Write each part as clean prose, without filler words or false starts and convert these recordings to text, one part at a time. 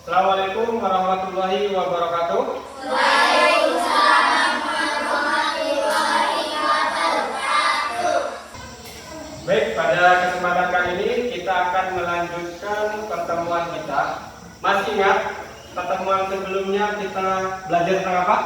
Assalamualaikum warahmatullahi wabarakatuh. Waalaikumsalam warahmatullahi wabarakatuh. Baik, pada kesempatan kali ini kita akan melanjutkan pertemuan kita. Masih ingat pertemuan sebelumnya kita belajar tentang apa?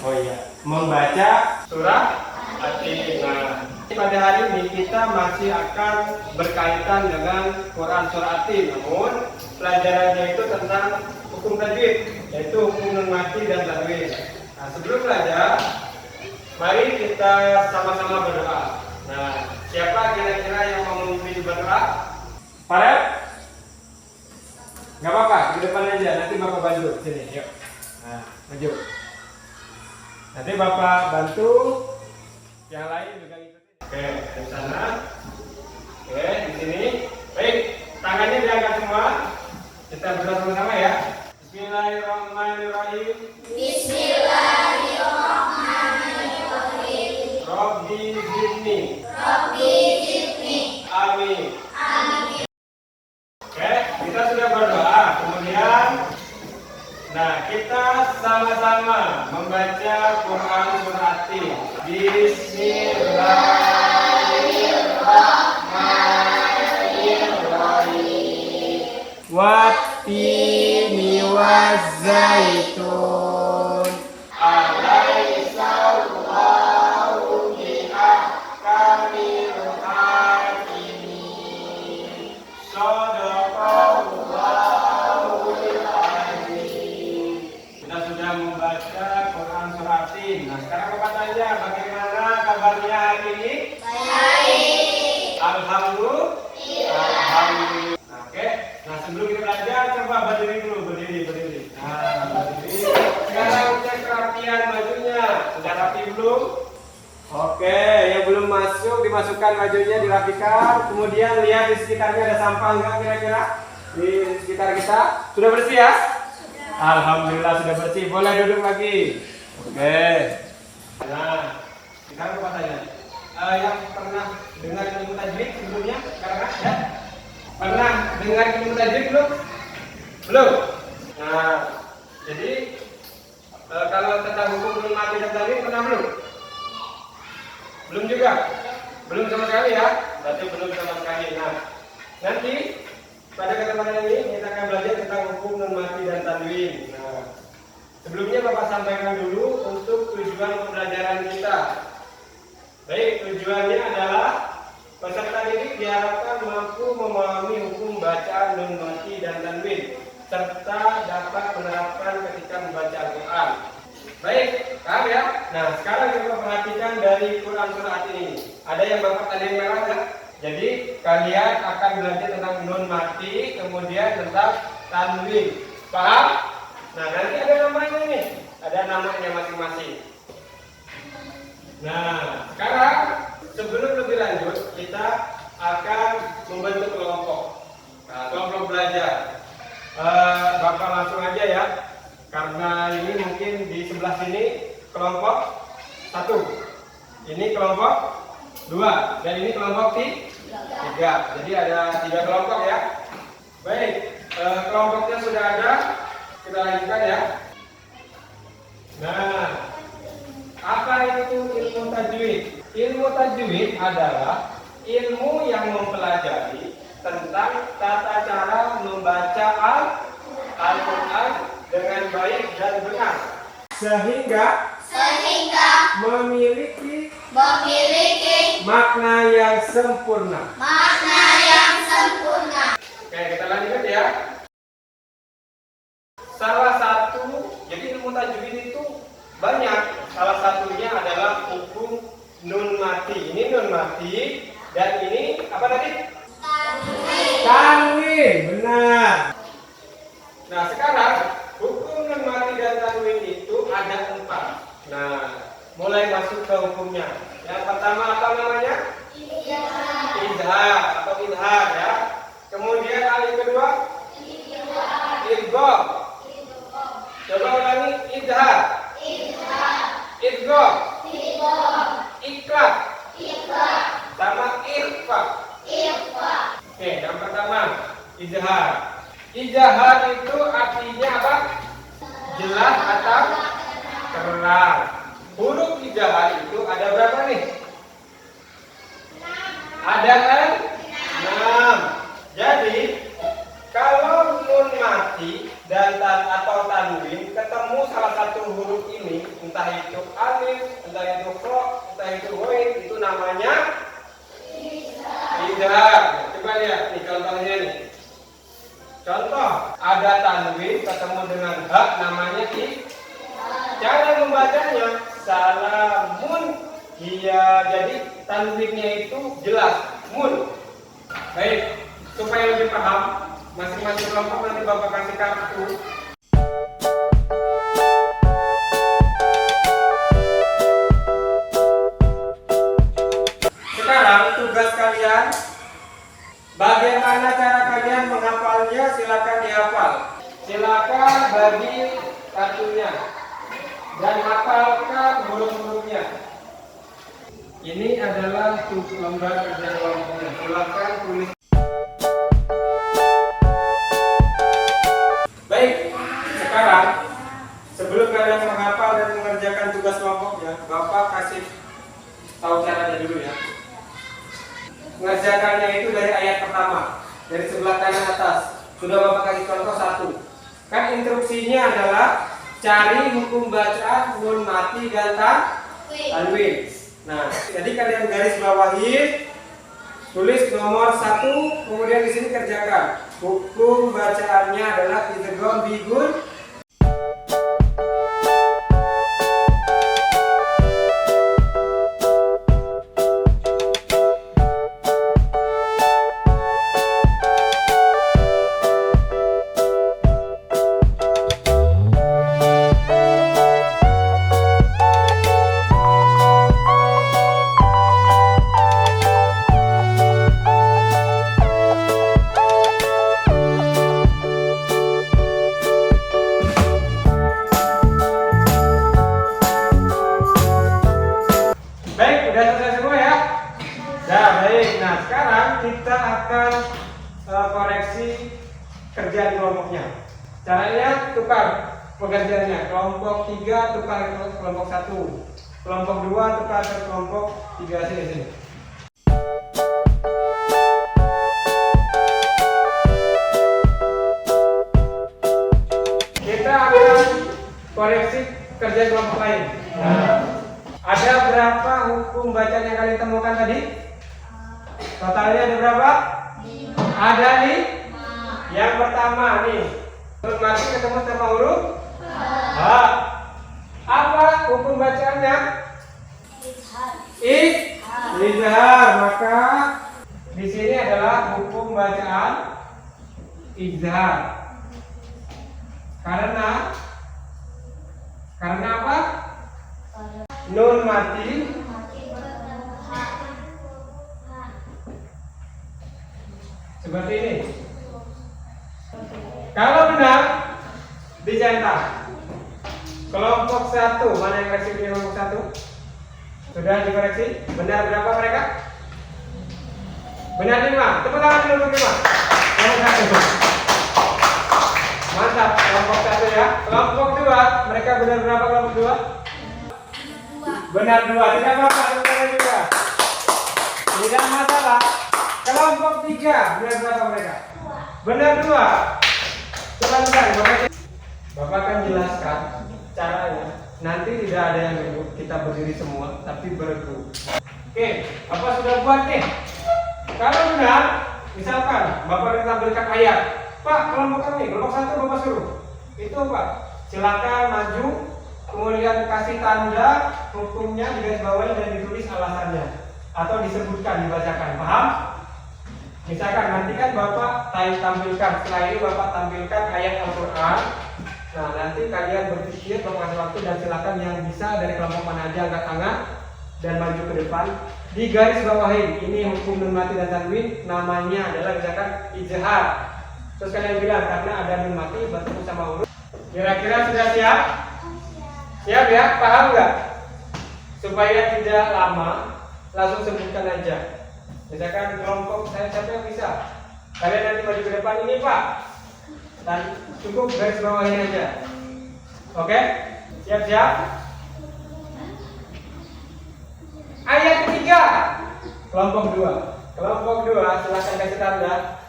Oh iya, membaca surah At-Tin. Pada hari ini kita masih akan berkaitan dengan Quran surah At-Tin, namun pelajarannya itu tentang hukum tajwid, yaitu hukum nun mati dan tanwin. Nah, sebelum belajar, mari kita sama-sama berdoa. Nah, siapa kira-kira yang mau memimpin berdoa? Farel? Nggak apa-apa, di depan aja, nanti Bapak bantu. Sini, yuk. Nah, maju. Nanti Bapak bantu, yang lain juga ikutin. Oke, di sana. Oke, di sini. Baik, tangannya diangkat semua. Kita berdoa sama-sama ya. Bismillahirrahmanirrahim. Bismillahirrahmanirrahim. Robbi zidni. Rabbi zidni. Amin. Amin. Oke, kita sudah berdoa. Kemudian, nah kita sama-sama membaca Quran surah At-Tin. Bismillahirrahmanirrahim. Wat-tini waz-zaitun. Alaihissallahu bi'ahkamil hakimin. Shadaqallahul azim. Kita sudah membaca Quran surah At-Tin. Nah, sekarang Bapak tanya, bagaimana kabarnya hari ini? Baik. Alhamdulillah. Alhamdulillah. Nah, oke. Nah, sebelum kita belajar, coba berdiri dulu, berdiri. Nah, berdiri. Sekarang cek kerapian bajunya. Sudah rapi belum? Oke, yang belum masuk dimasukkan bajunya, dirapikan. Kemudian lihat di sekitarnya ada sampah enggak kira-kira? Di sekitar kita sudah bersih ya? Alhamdulillah sudah bersih. Boleh duduk lagi. Oke. Nah, sekarang Bapak tanya. Yang pernah dengar ilmu tajwid sebelumnya? Sekarang ya? Pernah dengar ilmu tajwid belum? Belum. Nah, jadi kalau tentang hukum nun mati dan tanwin pernah belum? Belum juga? Belum sama sekali ya? Berarti belum sama sekali. Nah, nanti pada kesempatan ini kita akan belajar tentang hukum nun mati dan tanwin. Nah, sebelumnya Bapak sampaikan dulu untuk tujuan pembelajaran kita. Baik, tujuannya adalah peserta didik diharapkan mampu memahami hukum bacaan nun mati dan tanwin serta dapat menerapkan ketika membaca Al-Quran. Baik, paham ya? Nah, sekarang kita perhatikan dari Quran surah At-Tin ini. Ada yang Bapak tadi yang merah ya? Jadi kalian akan belajar tentang nun mati, kemudian tentang tanwin. Paham? Nah, nanti ada namanya nih. Ada namanya masing-masing. Nah, sekarang sebelum lebih lanjut, kita akan membentuk kelompok. Nah, kelompok belajar. Bapak langsung aja ya. Karena ini mungkin di sebelah sini kelompok 1. Ini kelompok 2. Dan ini kelompok 3. Jadi ada 3 kelompok ya. Baik, kelompoknya sudah ada. Kita lanjutkan ya. Nah, apa itu ilmu tajwid? Ilmu tajwid adalah ilmu yang mempelajari tentang tata cara membaca Al-Quran dengan baik dan benar, sehingga memiliki makna yang sempurna. Oke, kita lanjut ya. Salah satu, jadi ilmu tajwid itu banyak. Salah satunya adalah hukum nun mati. Ini nun mati dan ini apa tadi? Tanwin. Benar. Nah, sekarang hukum nun mati dan tanwin itu ada 4. Nah, mulai masuk ke hukumnya. Yang pertama apa namanya? Izhar atau idhar ya. Kemudian yang kedua? Idgham. Coba ulangi, izhar. Idgham. Iqlab. Sama ikhfa. Oke, yang pertama Izhar. Izhar itu artinya apa? Jelas atau terang. Huruf izhar itu ada berapa nih? Ada 6. Jadi kalau nun mati dan atau tanwin ketemu salah satu huruf ini, entah itu alif, entah itu kro, entah itu ghain, itu namanya izhar. Coba lihat nih contohnya nih. Contoh, ada tanwin ketemu dengan hak, namanya cara membacanya salamun hiya. Jadi tanwinnya itu jelas, mun. Baik, supaya lebih paham, masing-masing kelompok nanti Bapak kasih kartu. Sekarang tugas kalian, bagaimana cara kalian menghafalnya, silakan dihafal. Silakan bagi kartunya dan hafalkan huruf-hurufnya. Ini adalah lembar kerja kelompoknya. Silakan tulis. Baik, sekarang sebelum kalian menghafal dan mengerjakan tugas kelompoknya, Bapak kasih tahu caranya dulu ya. Mengerjakannya itu dari ayat pertama, dari sebelah kanan atas. Sudah Bapak kasih contoh 1. Kan instruksinya adalah cari hukum bacaan nun mati dan tanwin. Nah, jadi kalian garis bawahi, tulis nomor 1, kemudian di sini kerjakan. Hukum bacaannya adalah idgham bigun. Baik, udah selesai semua ya? Nah, baik. Nah, sekarang kita akan koreksi kerjaan kelompoknya. Caranya tukar pekerjaannya. Kelompok 3 tukar ke kelompok 1. Kelompok 2 tukar ke kelompok 3 sini. Kita akan koreksi kerjaan kelompok lain. Nah, ada berapa hukum bacaan yang kalian temukan tadi? Totalnya ada berapa? 5. Ada nih? Yang pertama nih, nun mati ketemu sama huruf H. Apa hukum bacaannya? Izhar. Maka di sini adalah hukum bacaan izhar. Karena apa? Nun mati seperti ini. Kalau benar dicetak. Kelompok 1, mana yang koreksi di kelompok 1? Sudah dikoreksi? Benar berapa mereka? Benar 5. Tepuk tangan dulu untuk 5. Kelompok 1. Mantap, kelompok 1 ya. Kelompok 2, mereka benar berapa kelompok 2? Benar 2, tidak apa-apa, juga. Tidak masalah. Kelompok 3, benar berapa mereka? Benar 2. Coba Bapak akan jelaskan caranya. Nanti tidak ada yang duduk, kita berdiri semua, tapi beregu. Oke, Bapak sudah buat nih. Kalau benar, misalkan Bapak tampilkan ayat, Pak, kelompok kami, kelompok 1 Bapak suruh. Itu Pak, silakan maju. Kemudian kasih tanda hukumnya di garis bawah dan ditulis alasannya atau disebutkan, dibacakan. Paham? Misalkan nanti kan Bapak tampilkan, setelah ini Bapak tampilkan ayat Al-Quran. Nah, nanti kalian berpikir, Bapak kasih waktu, dan silakan yang bisa dari kelompok mana aja angkat tangan dan maju ke depan. Di garis bawahin, ini hukum nun mati dan tanwin, namanya adalah misalkan izhar. Terus kalian bilang karena ada nun mati bertemu sama huruf. Kira-kira sudah siap? Siap ya? Paham nggak? Supaya tidak lama, langsung sebutkan aja. Misalkan kelompok saya, siapa yang bisa? Kalian nanti maju ke depan ini Pak. Dan cukup garis bawahin aja. Oke? Siap-siap? Ayat ketiga. Kelompok 2. Kelompok 2 silakan kasih tanda.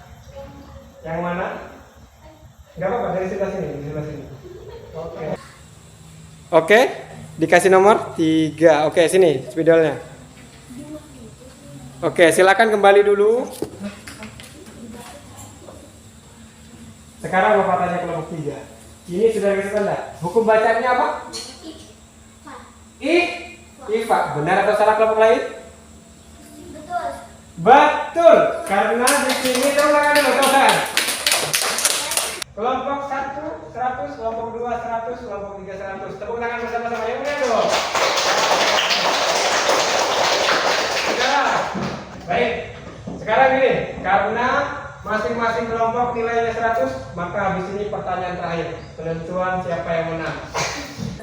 Yang mana? Enggak apa-apa, dari sebelah sini, di sebelah sini. Oke. Oke, dikasih nomor 3. Oke, sini spidolnya. Oke, silakan kembali dulu. Sekarang Bapak tanya kelompok 3. Ini sudah dikasih tanda. Hukum bacanya apa? Ifa. Benar atau salah kelompok lain? Betul. Betul. Karena di sini tangan dulu, tangan. Kelompok 1 100, kelompok 2 100, kelompok 3 100. Tepuk tangan bersama-sama. Yang benar dong. Baik. Sekarang gini, karena masing-masing kelompok nilainya 100, maka habis ini pertanyaan terakhir. Penentuan siapa yang menang.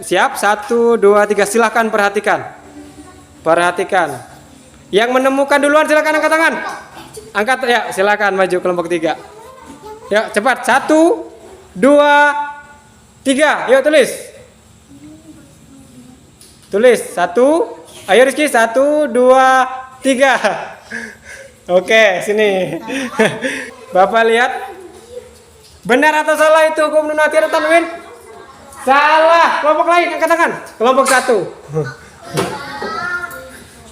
Siap? 1, 2, 3. Silahkan perhatikan. Perhatikan. Yang menemukan duluan silahkan angkat tangan. Angkat ya, silahkan maju kelompok 3. Yuk cepat. 1, 2, 3. Yuk tulis. Tulis. 1. Ayo Rizky. 1, 2, 3. Oke, sini. Bapak lihat. Benar atau salah itu hukum nun mati atau tanwin? Salah. Kelompok lain angkat tangan. Kelompok 1.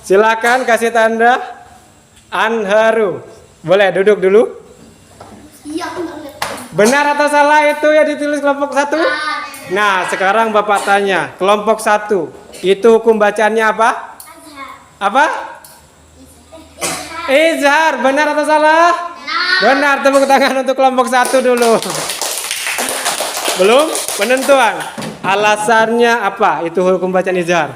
Silakan kasih tanda. Anharu. Boleh duduk dulu. Benar atau salah itu yang ditulis kelompok 1? Nah, sekarang Bapak tanya, kelompok 1 itu hukum bacaannya apa? Apa? Izhar. Benar atau salah? Benar. Tepuk tangan untuk kelompok 1 dulu. Belum? Penentuan. Alasannya apa? Itu hukum bacaan izhar.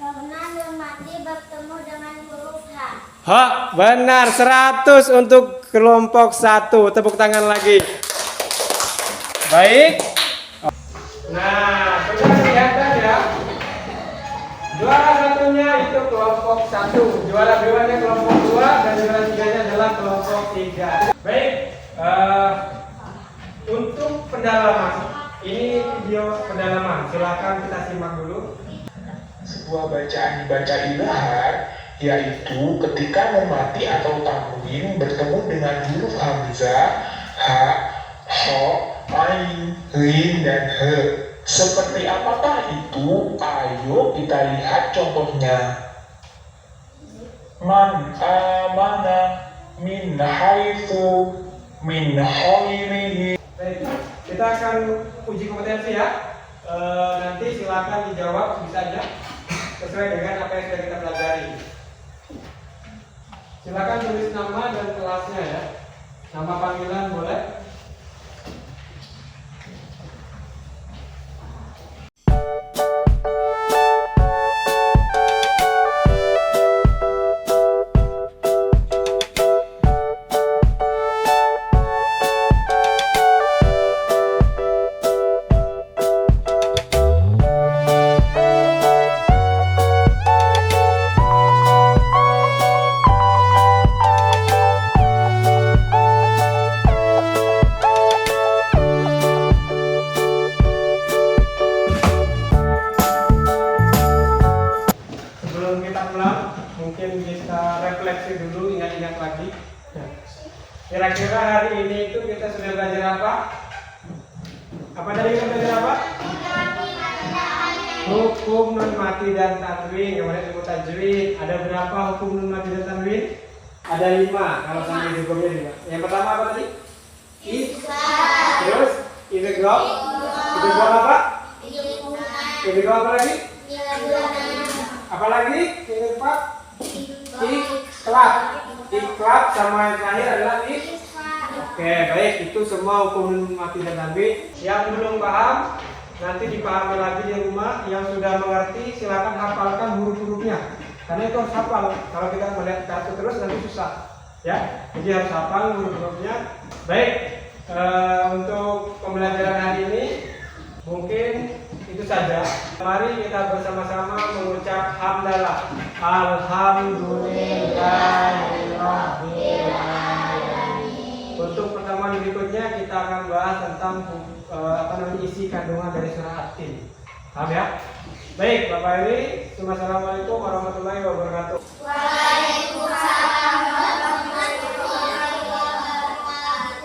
Karena nun mati bertemu dengan huruf H. Ha, benar. 100 untuk kelompok 1. Tepuk tangan lagi. Baik. Nah, sudah kelihatan ya. Juara satunya itu kelompok 1, juara 2-nya kelompok 2, dan juara 3-nya adalah kelompok 3. Baik, untuk pendalaman, ini video pendalaman, silahkan kita simak dulu. Sebuah bacaan dibaca ilahar, yaitu ketika nun mati atau tanwin bertemu dengan huruf hamzah, ha, ho, ain, rin, dan he. Seperti apakah itu? Ayo kita lihat contohnya. Man amana min haitsu min khairihi. Baik, kita akan uji kompetensi ya. Nanti silakan dijawab sebisanya sesuai dengan apa yang sudah kita pelajari. Silakan tulis nama dan kelasnya ya. Nama panggilan boleh. Mungkin kita refleksi dulu, ingat-ingat lagi. Kira-kira hari ini itu kita sudah belajar apa? Apa tadi kita belajar apa? Hukum nun mati dan tanwin. Kemudian ilmu tajwid. Ada berapa hukum nun mati dan tanwin? Ada 5. Kalau sampai hukumnya 5. Yang pertama apa tadi? Terus idgham. Idgham apa? Idgham apa lagi? Apa lagi? Ikhfa. Ikhlas sama yang terakhir adalah Oke, baik, itu semua hukum nun mati dan tanwin. Yang belum paham nanti dipahami lagi di rumah. Yang sudah mengerti silakan hafalkan huruf-hurufnya. Karena itu harus hafal. Kalau kita melihat kartu terus nanti susah. Ya, jadi harus hafal huruf-hurufnya. Baik, untuk pembelajaran hari ini mungkin itu saja. Mari kita bersama-sama mengucap hamdalah. Alhamdulillahirabbil alamin. Untuk pertemuan berikutnya kita akan bahas tentang isi kandungan dari surah At-Tin. Paham ya? Baik, Bapak Eri, Assalamualaikum warahmatullahi wabarakatuh.